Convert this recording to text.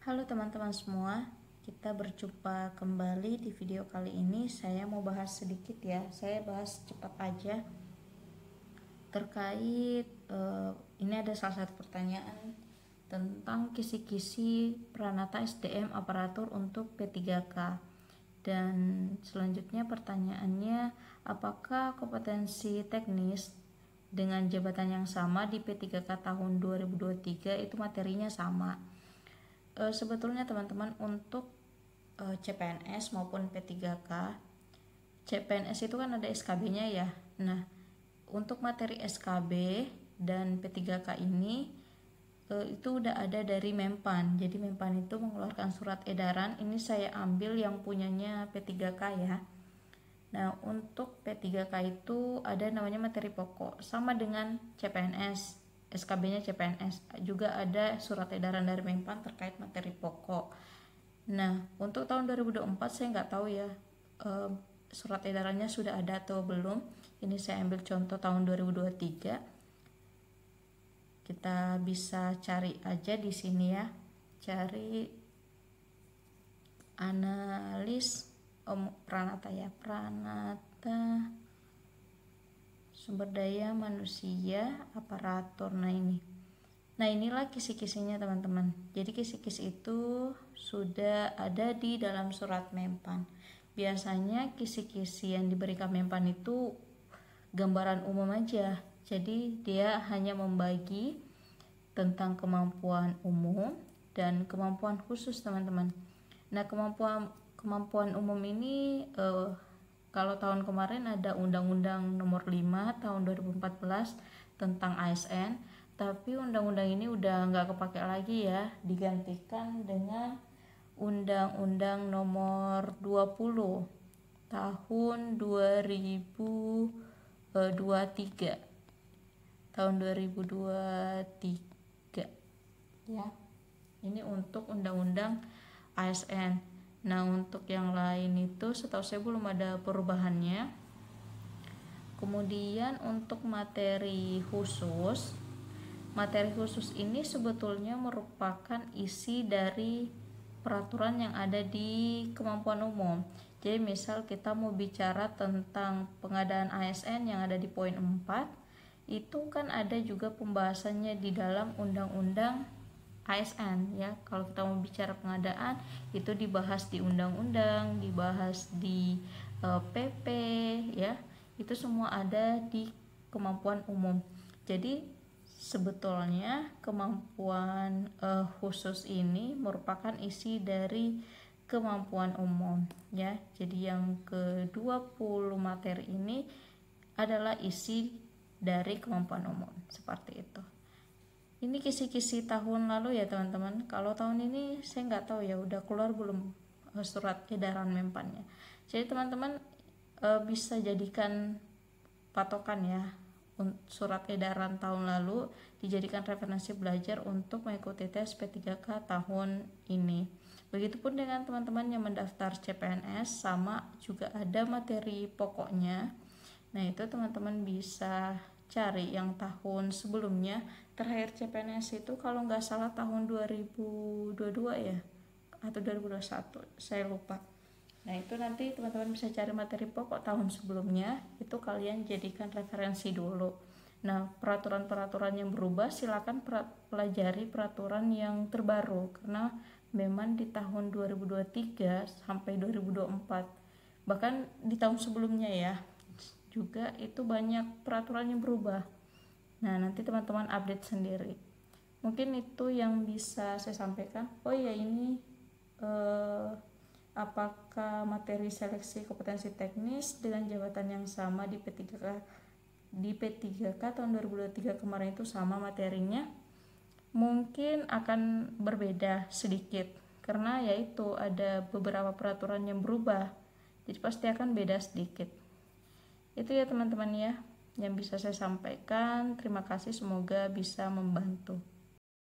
Halo teman-teman semua, kita berjumpa kembali di video kali ini. Saya mau bahas sedikit ya, saya bahas cepat aja terkait ini ada salah satu pertanyaan tentang kisi-kisi Pranata SDM aparatur untuk P3K. Dan selanjutnya pertanyaannya, apakah kompetensi teknis dengan jabatan yang sama di P3K tahun 2023 itu materinya sama? Sebetulnya teman-teman untuk CPNS maupun P3K, CPNS itu kan ada SKB-nya ya. Nah, untuk materi SKB dan P3K ini itu udah ada dari Mempan. Jadi Mempan itu mengeluarkan surat edaran. Ini saya ambil yang punyanya P3K ya. Nah, untuk P3K itu ada namanya materi pokok, sama dengan CPNS. SKB-nya CPNS juga ada surat edaran dari Mempan terkait materi pokok. Nah, untuk tahun 2024 saya nggak tahu ya surat edarannya sudah ada atau belum. Ini saya ambil contoh tahun 2023. Kita bisa cari aja di sini ya, cari analis Pranata ya, Pranata sumber daya manusia aparatur. Nah inilah kisi-kisinya teman-teman. Jadi kisi-kisi itu sudah ada di dalam surat Mempan. Biasanya kisi-kisi yang diberikan Mempan itu gambaran umum aja. Jadi dia hanya membagi tentang kemampuan umum dan kemampuan khusus teman-teman. Nah kemampuan umum ini kalau tahun kemarin ada Undang-Undang Nomor 5 tahun 2014 tentang ASN, tapi undang-undang ini udah nggak kepake lagi ya, digantikan dengan Undang-Undang Nomor 20 tahun 2023 tahun 2023 ya. Ini untuk undang-undang ASN. Nah, untuk yang lain itu setahu saya belum ada perubahannya. Kemudian untuk materi khusus ini sebetulnya merupakan isi dari peraturan yang ada di kemampuan umum. Jadi misal kita mau bicara tentang pengadaan ASN yang ada di poin 4, itu kan ada juga pembahasannya di dalam undang-undang ASN ya. Kalau kita mau bicara pengadaan itu dibahas di undang-undang, dibahas di PP ya. Itu semua ada di kemampuan umum. Jadi sebetulnya kemampuan khusus ini merupakan isi dari kemampuan umum ya. Jadi yang ke-20 materi ini adalah isi dari kemampuan umum, seperti itu. Ini kisi-kisi tahun lalu ya teman-teman. Kalau tahun ini saya nggak tahu ya udah keluar belum surat edaran Mempannya. Jadi teman-teman bisa jadikan patokan ya, surat edaran tahun lalu dijadikan referensi belajar untuk mengikuti tes P3K tahun ini. Begitupun dengan teman-teman yang mendaftar CPNS, sama juga ada materi pokoknya. Nah itu teman-teman bisa cari yang tahun sebelumnya. Terakhir CPNS itu kalau nggak salah tahun 2022 ya atau 2021, saya lupa. Nah itu nanti teman-teman bisa cari materi pokok tahun sebelumnya, itu kalian jadikan referensi dulu. Nah peraturan-peraturan yang berubah silakan pelajari peraturan yang terbaru, karena memang di tahun 2023 sampai 2024 bahkan di tahun sebelumnya ya juga itu banyak peraturan yang berubah. Nah nanti teman-teman update sendiri. Mungkin itu yang bisa saya sampaikan. Oh iya, ini apakah materi seleksi kompetensi teknis dengan jabatan yang sama di P3K tahun 2023 kemarin itu sama materinya? Mungkin akan berbeda sedikit karena yaitu ada beberapa peraturan yang berubah, jadi pasti akan beda sedikit. Itu ya teman-teman ya yang bisa saya sampaikan. Terima kasih, semoga bisa membantu.